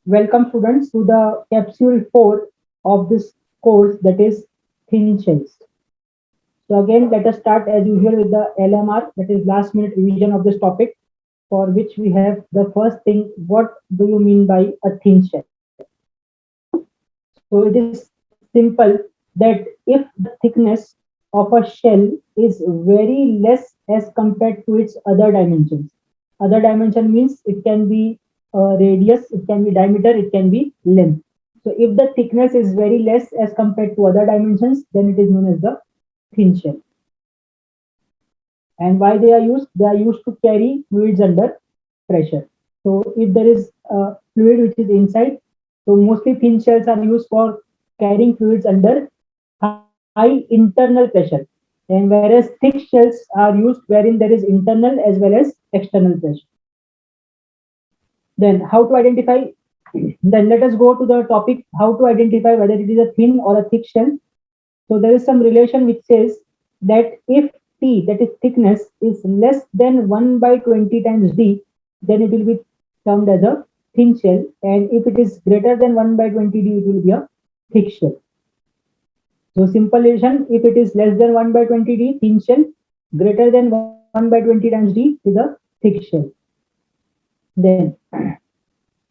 Welcome students to the capsule 4 of this course, that is thin shells. So again, let us start as usual with the LMR, that is last minute revision of this topic, for which we have the first thing, what do you mean by a thin shell? So it is simple that if the thickness of a shell is very less as compared to its other dimensions. Other dimension means it can be radius, it can be diameter, it can be length. So if the thickness is very less as compared to other dimensions, then it is known as the thin shell. And why they are used? They are used to carry fluids under pressure. So if there is a fluid which is inside, so mostly thin shells are used for carrying fluids under high internal pressure. And whereas thick shells are used wherein there is internal as well as external pressure. Then how to identify? Then let us go to the topic how to identify whether it is a thin or a thick shell. So there is some relation which says that if T, that is thickness, is less than 1 by 20 times D, then it will be termed as a thin shell. And if it is greater than 1 by 20 D, it will be a thick shell. So simple relation, if it is less than 1 by 20 D, thin shell, greater than 1 by 20 times D is a thick shell. Then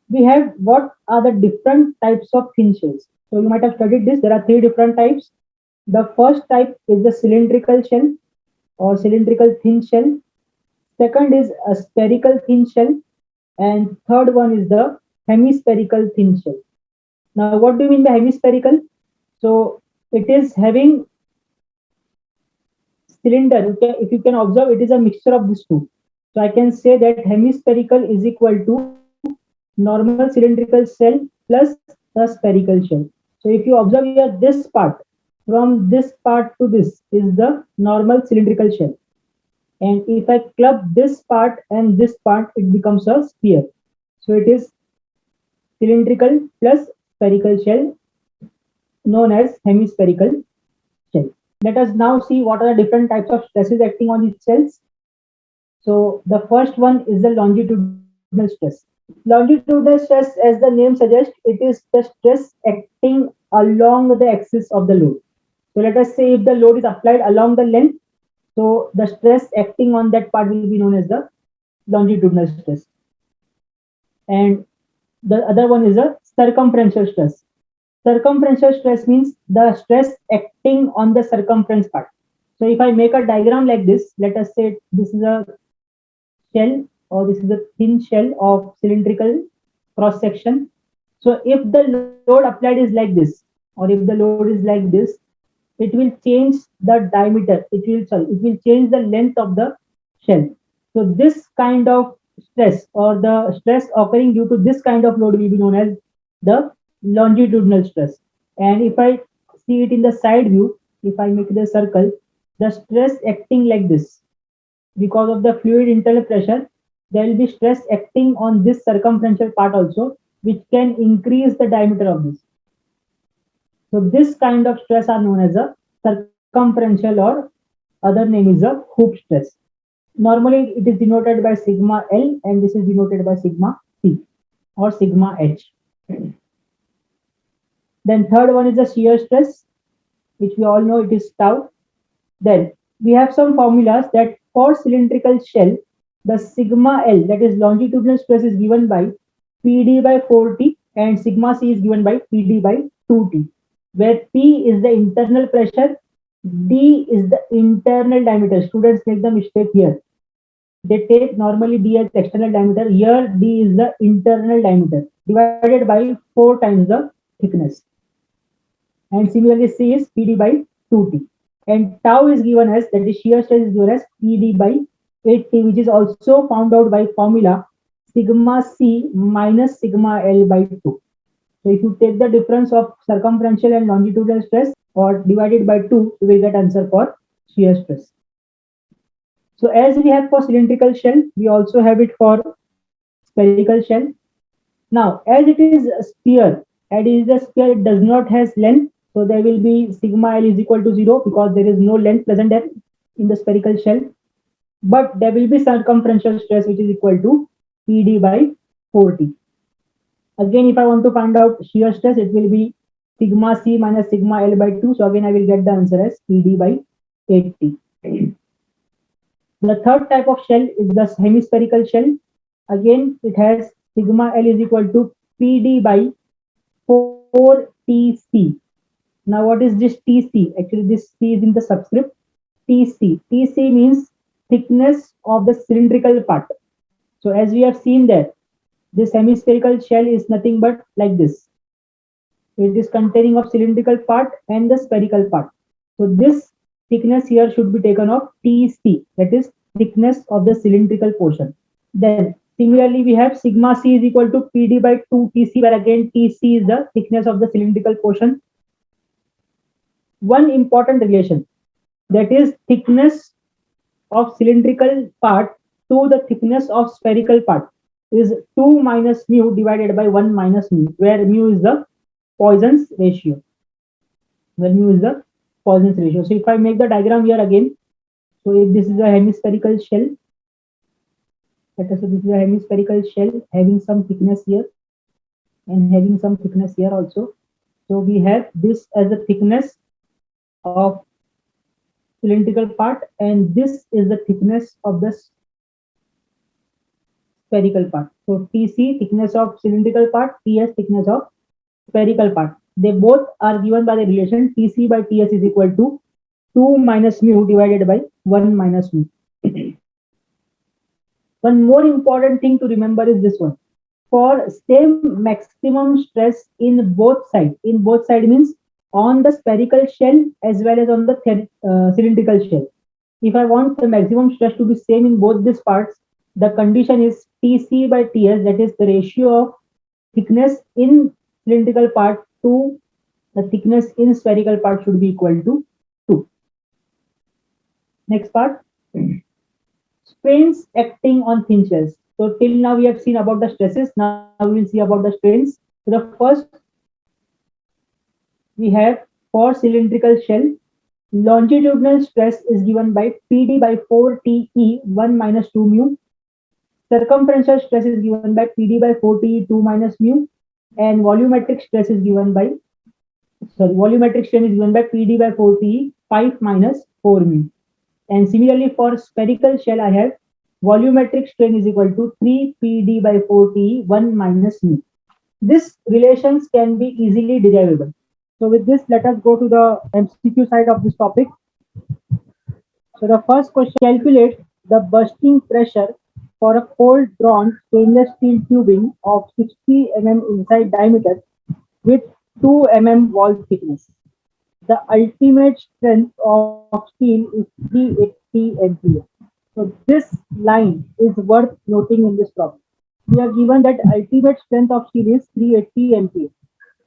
we have what are the different types of thin shells. So you might have studied this. There are three different types. The first type is the cylindrical shell or cylindrical thin shell. Second is a spherical thin shell. And third one is the hemispherical thin shell. Now, what do you mean by hemispherical? So it is having cylinder. Okay, if you can observe, it is a mixture of these two. So I can say that hemispherical is equal to normal cylindrical shell plus the spherical shell. So if you observe here, this part, from this part to this is the normal cylindrical shell. And if I club this part and this part, it becomes a sphere. So it is cylindrical plus spherical shell known as hemispherical shell. Let us now see what are the different types of stresses acting on these cells. So the first one is the longitudinal stress. Longitudinal stress, as the name suggests, it is the stress acting along the axis of the load. So let us say if the load is applied along the length, so the stress acting on that part will be known as the longitudinal stress. And the other one is a circumferential stress. Circumferential stress means the stress acting on the circumference part. So if I make a diagram like this, let us say this is a shell or this is a thin shell of cylindrical cross section. So if the load applied is like this, or if the load is like this, it will change the diameter. It will change the length of the shell. So this kind of stress or the stress occurring due to this kind of load will be known as the longitudinal stress. And if I see it in the side view, if I make the circle, the stress acting like this because of the fluid internal pressure, there will be stress acting on this circumferential part also, which can increase the diameter of this. So this kind of stress are known as a circumferential or other name is a hoop stress. Normally it is denoted by sigma L and this is denoted by sigma C or sigma H. Then third one is the shear stress, which we all know it is tau. Then we have some formulas that for cylindrical shell, the sigma L, that is longitudinal stress, is given by PD by 4T and sigma C is given by PD by 2T, where P is the internal pressure, D is the internal diameter. Students make the mistake here. They take normally D as external diameter. Here D is the internal diameter divided by 4 times the thickness. And similarly C is PD by 2T. And tau is given as, that is shear stress is given as PD by 8T, which is also found out by formula sigma C minus sigma L by 2. So if you take the difference of circumferential and longitudinal stress or divided by 2, you will get answer for shear stress. So as we have for cylindrical shell, we also have it for spherical shell. Now, as it is a sphere, and it is a sphere, it does not has length. So there will be sigma L is equal to 0 because there is no length present there in the spherical shell. But there will be circumferential stress which is equal to PD by 4T. Again, if I want to find out shear stress, it will be sigma C minus sigma L by 2. So again, I will get the answer as PD by 80. The third type of shell is the hemispherical shell. Again, it has sigma L is equal to PD by 4TC. Now, what is this TC? Actually, this C is in the subscript. TC. TC means thickness of the cylindrical part. So, as we have seen there, this hemispherical shell is nothing but like this. It is containing of cylindrical part and the spherical part. So, this thickness here should be taken of TC, that is thickness of the cylindrical portion. Then similarly, we have sigma C is equal to PD by 2TC, where again TC is the thickness of the cylindrical portion. One important relation, that is thickness of cylindrical part to the thickness of spherical part, is 2 minus mu divided by 1 minus mu, where mu is the Poisson's ratio. Where mu is the Poisson's ratio. So if I make the diagram here again, so if this is a hemispherical shell, let us say this is a hemispherical shell having some thickness here and having some thickness here also. So we have this as the thickness of cylindrical part, and this is the thickness of the spherical part. So TC, thickness of cylindrical part, TS, thickness of spherical part. They both are given by the relation TC by TS is equal to 2 minus mu divided by 1 minus mu. One more important thing to remember is this one. For same maximum stress in both sides means on the spherical shell as well as on the cylindrical shell. If I want the maximum stress to be same in both these parts, the condition is TC by TS, that is the ratio of thickness in cylindrical part to the thickness in spherical part should be equal to 2. Next part, strains acting on thin shells. So till now we have seen about the stresses. Now we will see about the strains. So the first we have for cylindrical shell, longitudinal stress is given by PD by 4TE 1 minus 2 mu. Circumferential stress is given by PD by 4TE 2 minus mu, and volumetric stress is given by volumetric strain is given by PD by 4TE 5 minus 4 mu. And similarly for spherical shell, I have volumetric strain is equal to 3 PD by 4TE 1 minus mu. This relations can be easily derivable. So with this, let us go to the MCQ side of this topic. So the first question, calculate the bursting pressure for a cold drawn stainless steel tubing of 60 mm inside diameter with 2 mm wall thickness. The ultimate strength of steel is 380 MPa. So this line is worth noting in this problem. We are given that ultimate strength of steel is 380 MPa.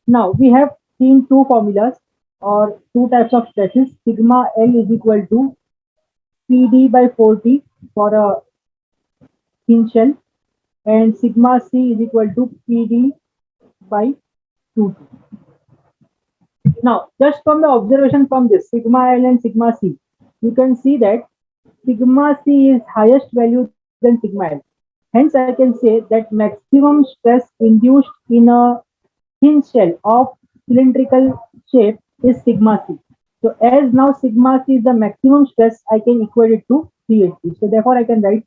Now we have seen two formulas or two types of stresses. Sigma L is equal to PD by 4T for a thin shell, and sigma C is equal to PD by 2T. Now, just from the observation from this sigma L and sigma C, you can see that sigma C is highest value than sigma L. Hence, I can say that maximum stress induced in a thin shell of cylindrical shape is sigma C. So, as now sigma C is the maximum stress, I can equate it to 380. So, therefore, I can write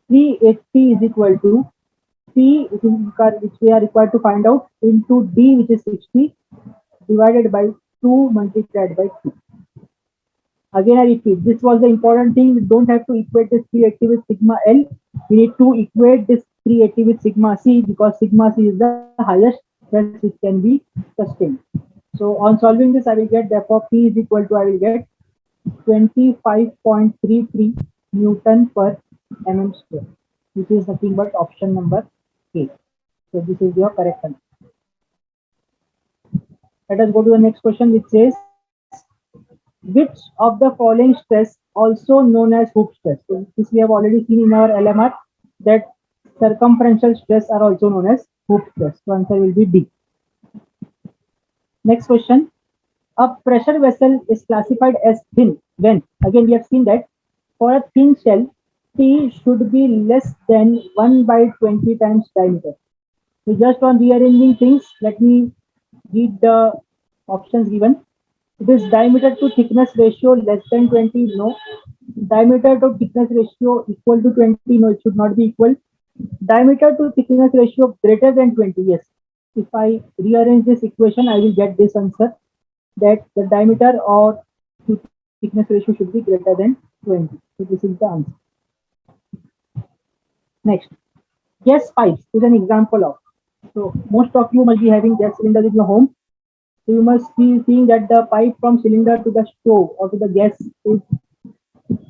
380 is equal to P, which we are required to find out, into D, which is 60, divided by 2 multiplied by 2. Again, I repeat, this was the important thing. We don't have to equate this 380 with sigma L. We need to equate this 380 with sigma C, because sigma C is the highest stress which can be sustained. So on solving this, I will get, therefore P is equal to, I will get 25.33 Newton per mm square, which is nothing but option number A. So this is your correct answer. Let us go to the next question, which says, which of the following stress, also known as hoop stress? So this we have already seen in our LMR, that circumferential stress are also known as hoop stress. So answer will be D. Next question. A pressure vessel is classified as thin when, again we have seen that for a thin shell, T should be less than 1 by 20 times diameter. So just on rearranging things, let me read the options given. It is diameter to thickness ratio less than 20, no. Diameter to thickness ratio equal to 20, no, it should not be equal. Diameter to thickness ratio greater than 20, yes. If I rearrange this equation, I will get this answer that the diameter or to thickness ratio should be greater than 20. So this is the answer. Next, gas pipes is an example of. So most of you must be having gas cylinder in your home. So you must be seeing that the pipe from cylinder to the stove or to the gas is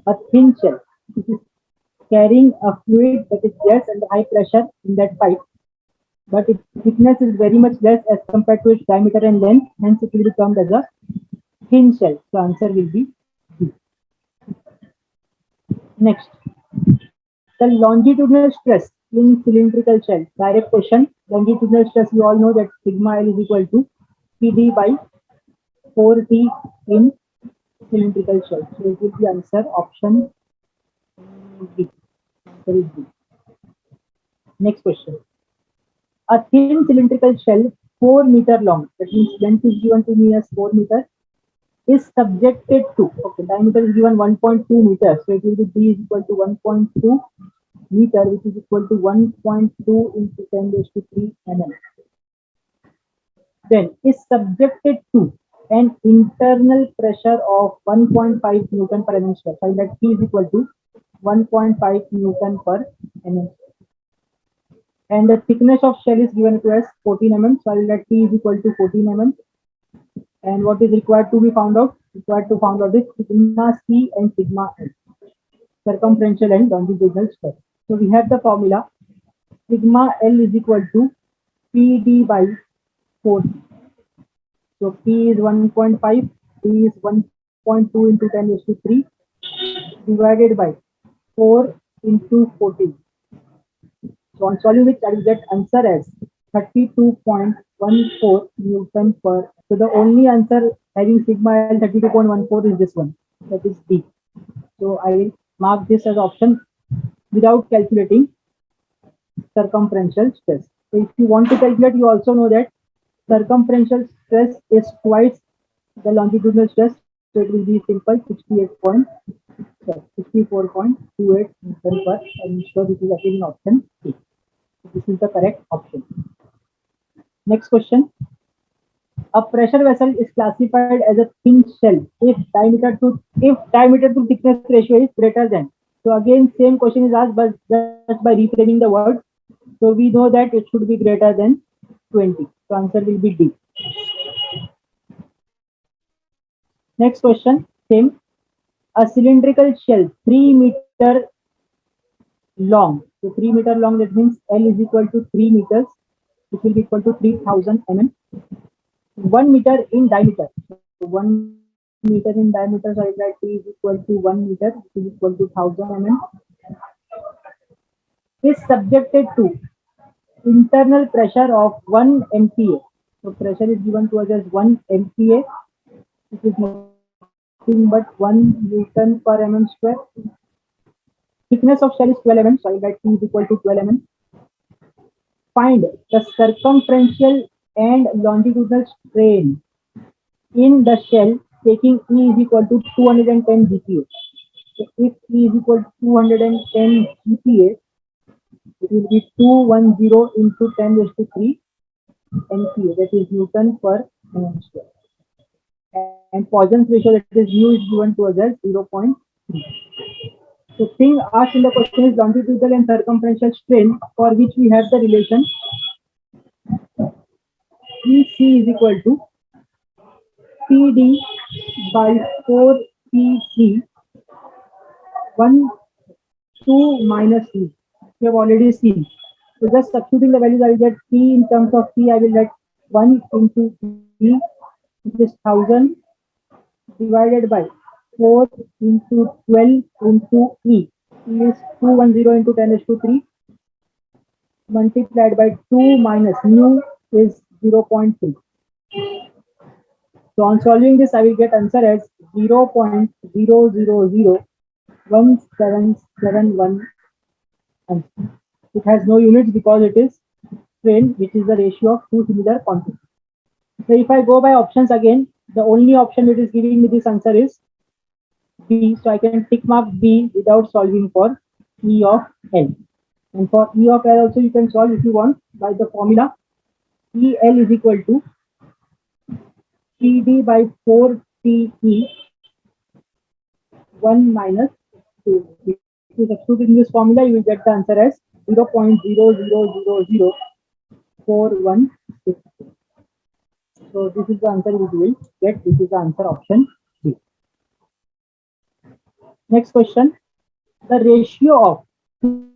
a thin shell. It is carrying a fluid that is gas and high pressure in that pipe, but its thickness is very much less as compared to its diameter and length, hence it will be termed as a thin shell. So answer will be B. Next, the longitudinal stress in cylindrical shell. Direct question. Longitudinal stress, you all know that sigma L is equal to PD by 4T in cylindrical shell. So it will be answer option B. Answer is B. Next question. A thin cylindrical shell 4-meter long, that means length is given to me as 4 meters, is subjected to, okay, diameter is given 1.2 meters, so it will be D is equal to 1.2 meter, which is equal to 1.2 into 10 raised to 3 mm. Then is subjected to an internal pressure of 1.5 Newton per mm square. Find that P is equal to 1.5 Newton per mm. And the thickness of shell is given to us 14 mm. So I will let T is equal to 14 mm. And what is required to be found out? Required to find out is sigma C and sigma L, circumferential and longitudinal stress. So we have the formula sigma L is equal to PD by 4. So P is 1.5, P is 1.2 into 10 raised to 3 divided by 4 into 14. So on solving which I will get answer as 32.14 Newton per. So the only answer having sigma L 32.14 is this one, that is D. So I will mark this as option without calculating circumferential stress. So if you want to calculate, you also know that circumferential stress is twice the longitudinal stress. So it will be simple 64.28 Newton per. I'm sure this is again option C. This is the correct option. Next question. A pressure vessel is classified as a thin shell if diameter to thickness ratio is greater than. So again, same question is asked, but just by reframing the word. So we know that it should be greater than 20. So answer will be D. Next question, same. A cylindrical shell 3-meter long. So 3-meter long, that means L is equal to 3 meters, which will be equal to 3000 mm. 1 meter in diameter. So 1 meter in diameter, so I write T is equal to 1 meter, which is equal to 1000 mm. Is subjected to internal pressure of 1 MPa. So pressure is given to us as 1 MPa, which is nothing but 1 Newton per mm square. Thickness of shell is 12 mm, so I write T is equal to 12 mm. Find the circumferential and longitudinal strain in the shell taking E is equal to 210 GPa. So if E is equal to 210 GPa, it will be 210 into 10 raised to 3 MPa, that is Newton per mm square. And Poisson's ratio, that is mu, is given to us as 0.3. So thing asked in the question is longitudinal and circumferential strain, for which we have the relation EC is equal to PD by 4P3 1 2 minus E. We have already seen. So just substituting the values, I will get P in terms of P, I will get 1 into E, which is 1000 divided by 4 into 12 into E. E is 210 into 10 raised to 3 multiplied by 2 minus mu is 0.3. So on solving this, I will get answer as 0.00017771. It has no units because it is strain, which is the ratio of two similar quantities. So if I go by options again, the only option which is giving me this answer is B. So I can tick mark B without solving for E of L. And for E of L also you can solve if you want by the formula. EL is equal to PD by 4TE 1 minus 2. If you substitute in this formula, you will get the answer as 0.0000416. So this is the answer which we will get. This is the answer option B. Next question. The ratio of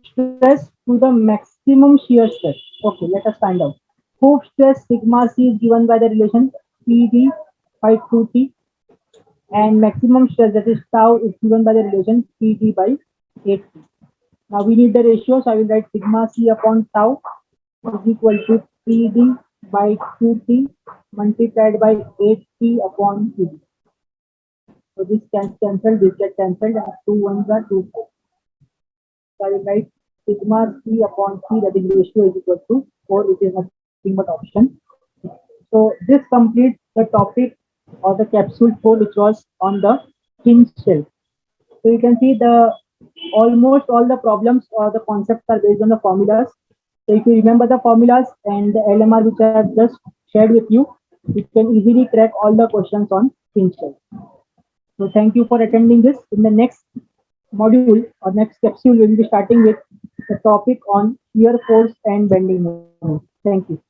stress to the maximum shear stress. Okay, let us find out. Hoof stress sigma c is given by the relation PD by 2t, and maximum stress, that is tau, is given by the relation PD by 8t. Now we need the ratio, so I will write sigma c upon tau is equal to PD by 2t multiplied by 8t upon PD. So this gets cancelled, this gets cancelled, and 2 ones are 2. So I will write sigma c upon c, that is ratio, is equal to 4, which is nothing but option. So this completes the topic or the capsule 4, which was on the hinge shell. So you can see the almost all the problems or the concepts are based on the formulas. So if you remember the formulas and the LMR which I have just shared with you, you can easily crack all the questions on hinge shell. So thank you for attending this. In the next module or next capsule, we will be starting with the topic on shear force and bending moment. Thank you.